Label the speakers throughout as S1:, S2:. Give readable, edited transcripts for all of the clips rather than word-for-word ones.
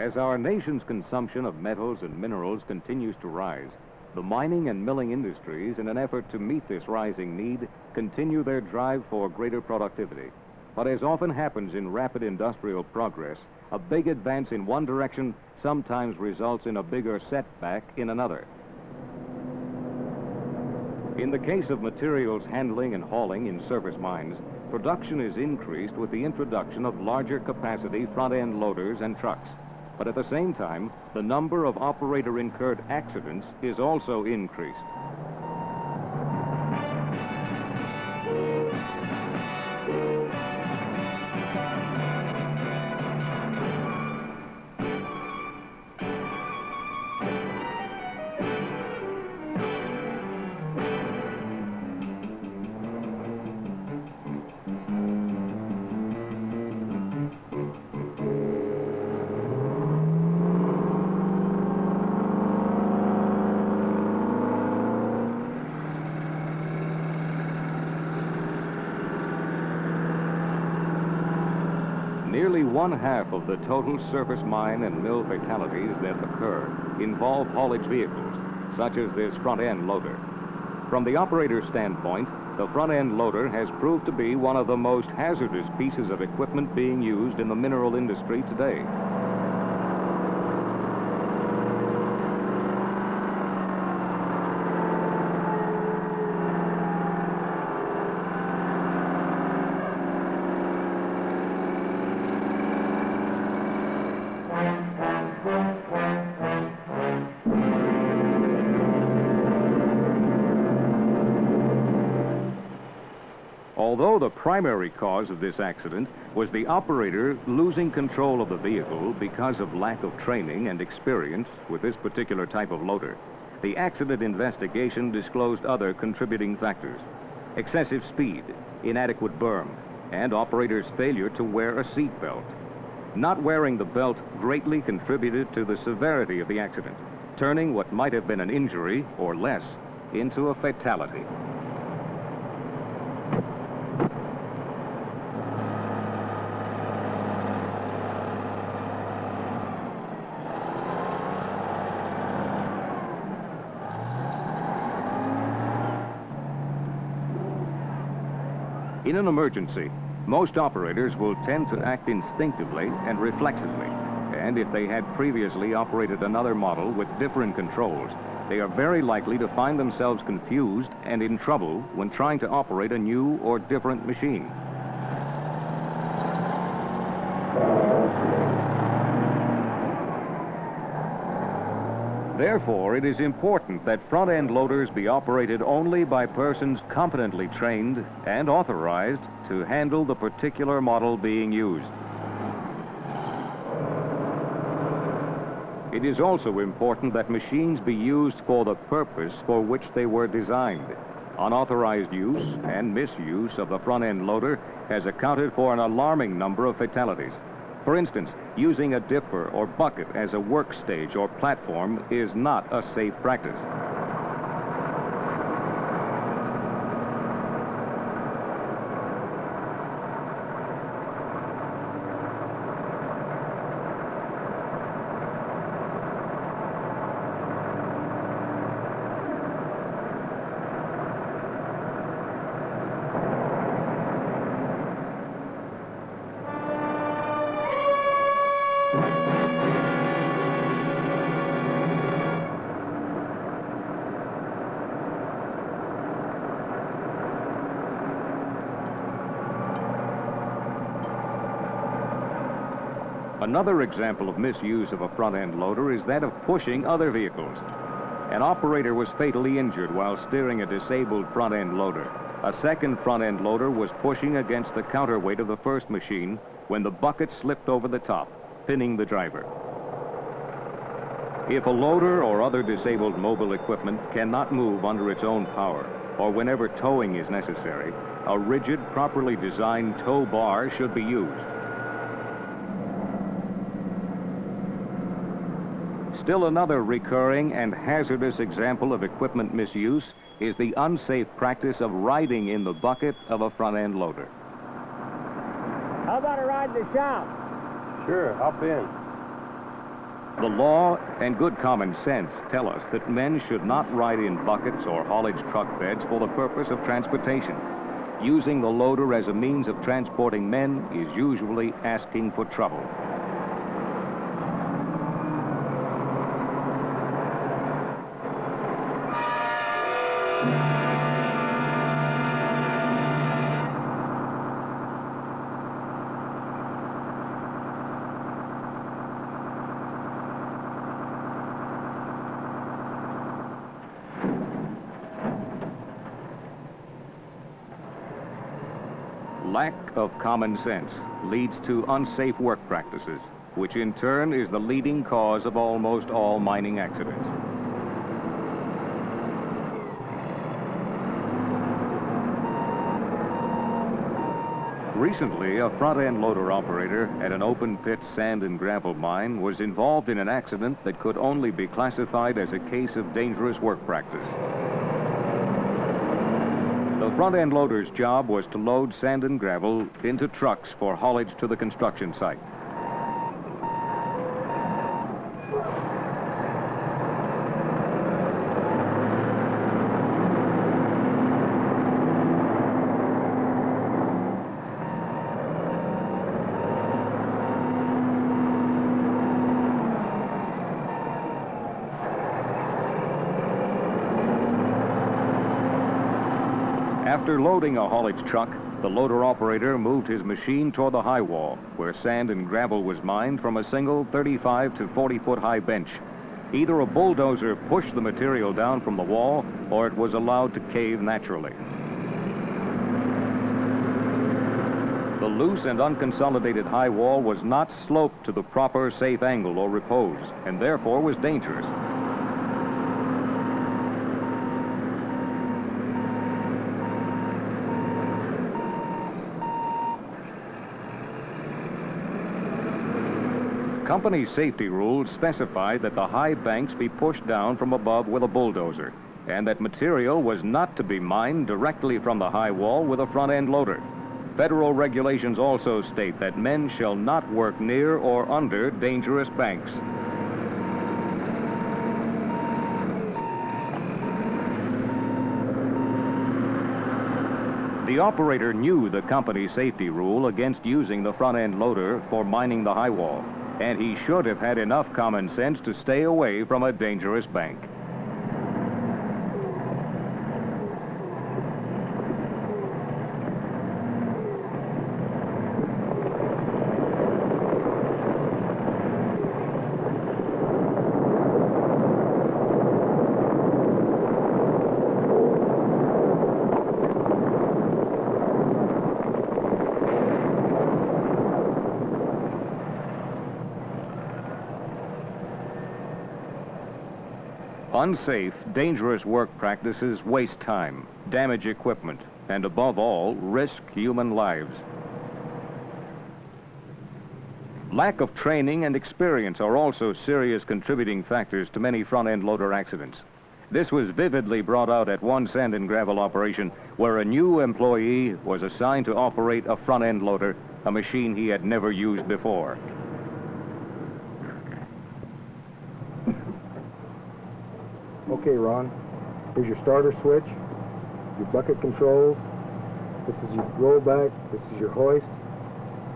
S1: As our nation's consumption of metals and minerals continues to rise, the mining and milling industries, in an effort to meet this rising need, continue their drive for greater productivity. But as often happens in rapid industrial progress, a big advance in one direction sometimes results in a bigger setback in another. In the case of materials handling and hauling in surface mines, production is increased with the introduction of larger capacity front-end loaders and trucks. But at the same time, the number of operator-incurred accidents is also increased. Nearly 1/2 of the total surface mine and mill fatalities that occur involve haulage vehicles, such as this front-end loader. From the operator's standpoint, the front-end loader has proved to be one of the most hazardous pieces of equipment being used in the mineral industry today. Although the primary cause of this accident was the operator losing control of the vehicle because of lack of training and experience with this particular type of loader, the accident investigation disclosed other contributing factors: excessive speed, inadequate berm, and operator's failure to wear a seat belt. Not wearing the belt greatly contributed to the severity of the accident, turning what might have been an injury or less into a fatality. In an emergency, most operators will tend to act instinctively and reflexively, and if they had previously operated another model with different controls, they are very likely to find themselves confused and in trouble when trying to operate a new or different machine. Therefore, it is important that front-end loaders be operated only by persons competently trained and authorized to handle the particular model being used. It is also important that machines be used for the purpose for which they were designed. Unauthorized use and misuse of the front-end loader has accounted for an alarming number of fatalities. For instance, using a dipper or bucket as a workstage or platform is not a safe practice. Another example of misuse of a front-end loader is that of pushing other vehicles. An operator was fatally injured while steering a disabled front-end loader. A second front-end loader was pushing against the counterweight of the first machine when the bucket slipped over the top, pinning the driver. If a loader or other disabled mobile equipment cannot move under its own power, or whenever towing is necessary, a rigid, properly designed tow bar should be used. Still another recurring and hazardous example of equipment misuse is the unsafe practice of riding in the bucket of a front-end loader.
S2: How about a ride in the shop?
S3: Sure, hop in.
S1: The law and good common sense tell us that men should not ride in buckets or haulage truck beds for the purpose of transportation. Using the loader as a means of transporting men is usually asking for trouble. Lack of common sense leads to unsafe work practices, which in turn is the leading cause of almost all mining accidents. Recently, a front-end loader operator at an open-pit sand and gravel mine was involved in an accident that could only be classified as a case of dangerous work practice. The front-end loader's job was to load sand and gravel into trucks for haulage to the construction site. After loading a haulage truck, the loader operator moved his machine toward the high wall, where sand and gravel was mined from a single 35 to 40-foot high bench. Either a bulldozer pushed the material down from the wall, or it was allowed to cave naturally. The loose and unconsolidated high wall was not sloped to the proper safe angle or repose, and therefore was dangerous. Company safety rules specify that the high banks be pushed down from above with a bulldozer, and that material was not to be mined directly from the high wall with a front-end loader. Federal regulations also state that men shall not work near or under dangerous banks. The operator knew the company safety rule against using the front-end loader for mining the high wall, and he should have had enough common sense to stay away from a dangerous bank. Unsafe, dangerous work practices waste time, damage equipment, and above all, risk human lives. Lack of training and experience are also serious contributing factors to many front-end loader accidents. This was vividly brought out at one sand and gravel operation where a new employee was assigned to operate a front-end loader, a machine he had never used before.
S2: Okay, Ron, here's your starter switch, your bucket controls, this is your rollback, this is your hoist,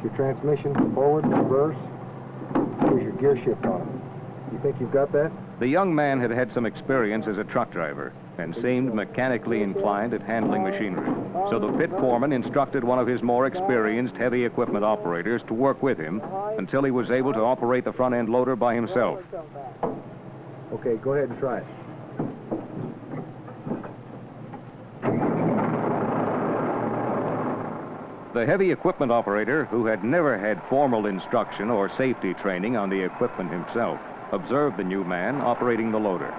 S2: your transmission, forward, reverse, here's your gear shift on it. You think you've got that?
S1: The young man had had some experience as a truck driver and seemed mechanically inclined at handling machinery. So the pit foreman instructed one of his more experienced heavy equipment operators to work with him until he was able to operate the front-end loader by himself.
S2: Okay, go ahead and try it.
S1: The heavy equipment operator, who had never had formal instruction or safety training on the equipment himself, observed the new man operating the loader.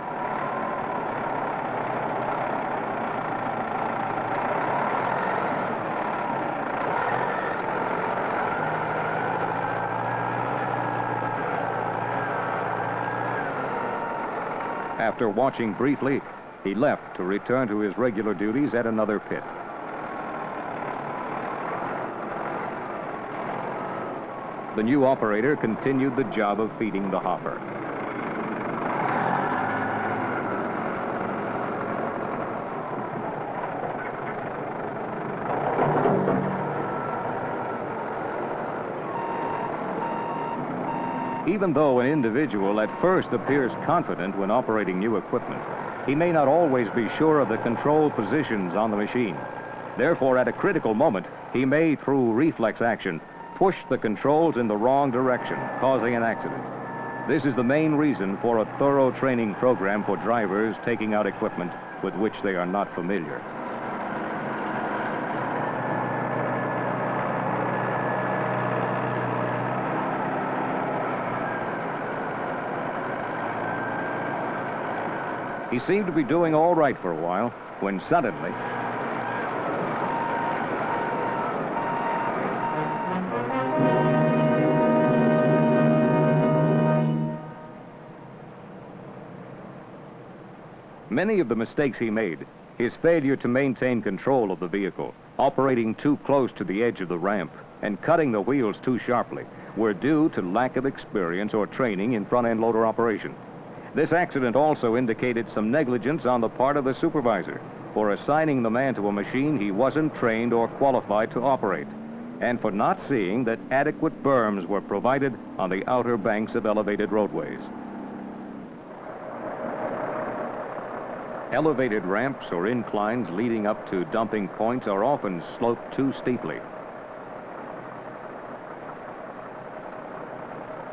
S1: After watching briefly, he left to return to his regular duties at another pit. The new operator continued the job of feeding the hopper. Even though an individual at first appears confident when operating new equipment, he may not always be sure of the control positions on the machine. Therefore, at a critical moment, he may, through reflex action, push the controls in the wrong direction, causing an accident. This is the main reason for a thorough training program for drivers taking out equipment with which they are not familiar. He seemed to be doing all right for a while, when suddenly... Many of the mistakes he made, his failure to maintain control of the vehicle, operating too close to the edge of the ramp, and cutting the wheels too sharply, were due to lack of experience or training in front-end loader operation. This accident also indicated some negligence on the part of the supervisor for assigning the man to a machine he wasn't trained or qualified to operate, and for not seeing that adequate berms were provided on the outer banks of elevated roadways. Elevated ramps or inclines leading up to dumping points are often sloped too steeply.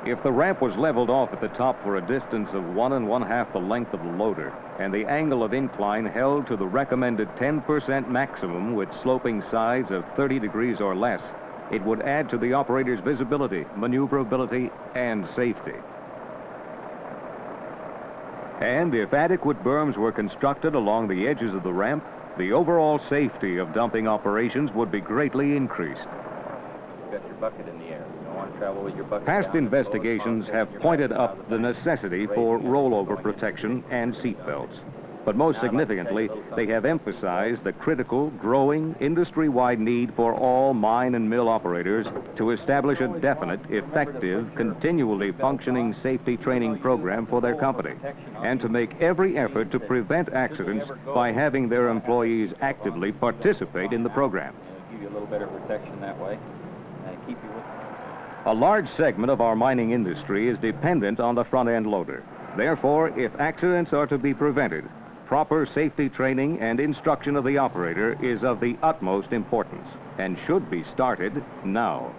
S1: If the ramp was leveled off at the top for a distance of 1 1/2 the length of the loader, and the angle of incline held to the recommended 10% maximum with sloping sides of 30 degrees or less, it would add to the operator's visibility, maneuverability, and safety. And if adequate berms were constructed along the edges of the ramp, the overall safety of dumping operations would be greatly increased.
S3: You've got your bucket in the air. You don't want to travel with your bucket
S1: Past
S3: down.
S1: investigations have pointed up the necessity for rollover protection and seat belts. But most significantly, they have emphasized the critical, growing, industry-wide need for all mine and mill operators to establish a definite, effective, continually functioning safety training program for their company, and to make every effort to prevent accidents by having their employees actively participate in the program.
S3: Give you a little better protection that way and keep you with.
S1: A large segment of our mining industry is dependent on the front-end loader. Therefore, if accidents are to be prevented, proper safety training and instruction of the operator is of the utmost importance and should be started now.